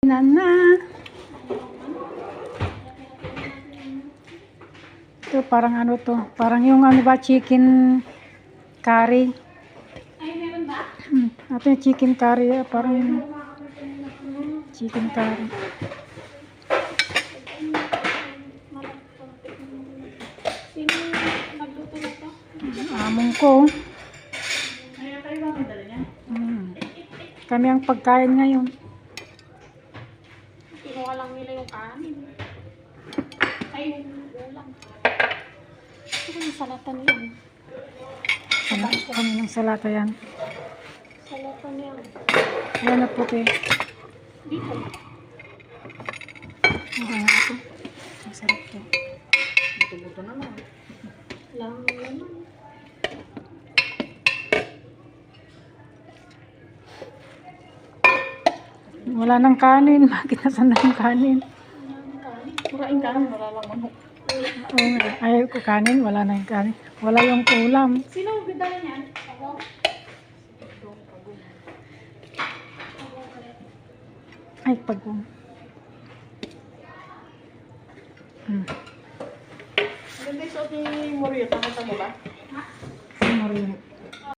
Na. Ito parang ano to? Parang yung ano ba, chicken curry. Ay, meron ba? Ito yung chicken curry, parang yung chicken curry. Sino nagluto na to? Among ko. Kaya tayo ba ang dala niya? Kami ang pagkain ngayon. Kinuha lang nila yung kanin. Ay, yung ulam. Ito yung salatan yan. Kami ng salata yan. Salatan yan. Yan na puti. Dito. Ito. Masarap to. Buto-buto naman. Lang naman. Wala nang kanin. Bakit nasan na yung kanin? Kurain ka lang, wala lang manok. Oo nga. Ayaw ko kanin. Wala na yung kanin. Wala yung ulam. Sino ang bidala niyan? Ako. Ay, pagong. Maganda yung suot ni Morio. Nakita mo ba? Marunong.